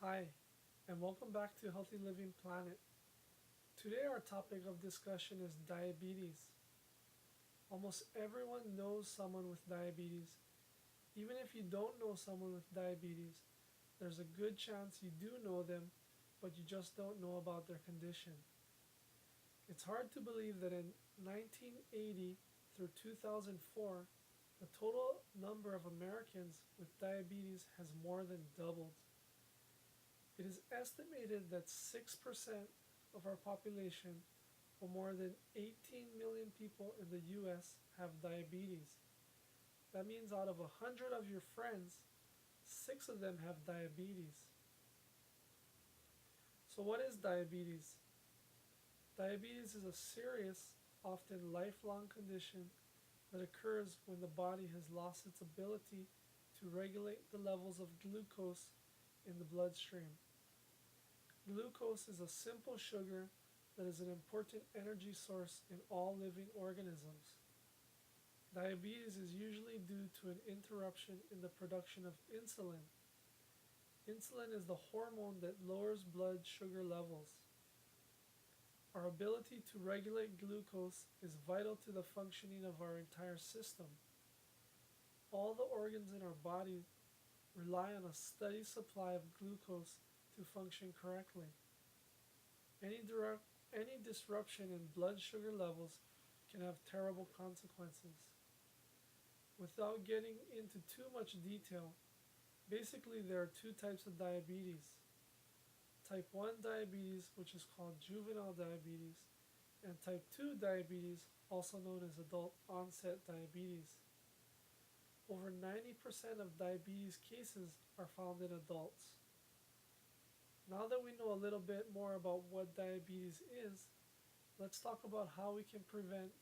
Hi, and welcome back to Healthy Living Planet. Today, our topic of discussion is diabetes. Almost everyone knows someone with diabetes. Even if you don't know someone with diabetes, there's a good chance you do know them, but you just don't know about their condition. It's hard to believe that in 1980 through 2004, the total number of Americans with diabetes has more than doubled. It is estimated that 6% of our population, or more than 18 million people in the US, have diabetes. That means out of 100 of your friends, 6 of them have diabetes. So, what is diabetes? Diabetes is a serious, often lifelong condition that occurs when the body has lost its ability to regulate the levels of glucose in the bloodstream. Glucose is a simple sugar that is an important energy source in all living organisms. Diabetes is usually due to an interruption in the production of insulin. Insulin is the hormone that lowers blood sugar levels. Our ability to regulate glucose is vital to the functioning of our entire system. All the organs in our body rely on a steady supply of glucose to function correctly. Any, any disruption in blood sugar levels can have terrible consequences. Without getting into too much detail, basically there are two types of diabetes. Type 1 diabetes, which is called juvenile diabetes, and type 2 diabetes, also known as adult onset diabetes. Over 90% of diabetes cases are found in adults. Now that we know a little bit more about what diabetes is, let's talk about how we can prevent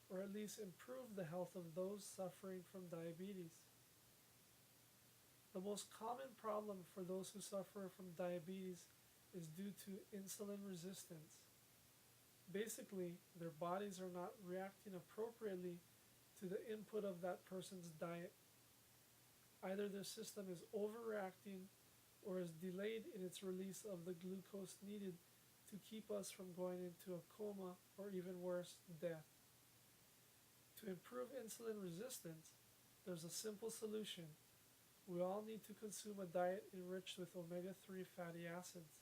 or at least improve the health of those suffering from diabetes. The most common problem for those who suffer from diabetes is due to insulin resistance. Basically, their bodies are not reacting appropriately to the input of that person's diet. Either their system is overreacting or is delayed in its release of the glucose needed to keep us from going into a coma or even worse, death. To improve insulin resistance, there's a simple solution. We all need to consume a diet enriched with omega-3 fatty acids.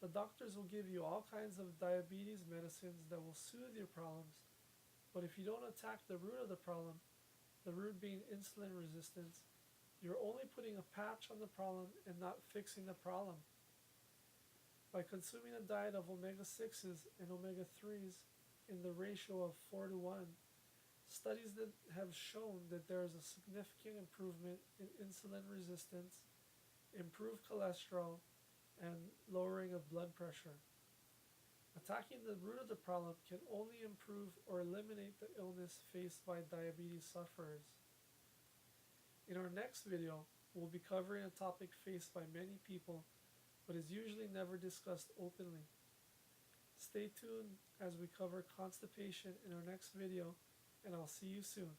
The doctors will give you all kinds of diabetes medicines that will soothe your problems, but if you don't attack the root of the problem, the root being insulin resistance, you're only putting a patch on the problem and not fixing the problem. By consuming a diet of omega-6s and omega-3s in the ratio of 4 to 1, studies that have shown that there is a significant improvement in insulin resistance, improved cholesterol, and lowering of blood pressure. Attacking the root of the problem can only improve or eliminate the illness faced by diabetes sufferers. In our next video, we'll be covering a topic faced by many people but is usually never discussed openly. Stay tuned as we cover constipation in our next video, and I'll see you soon.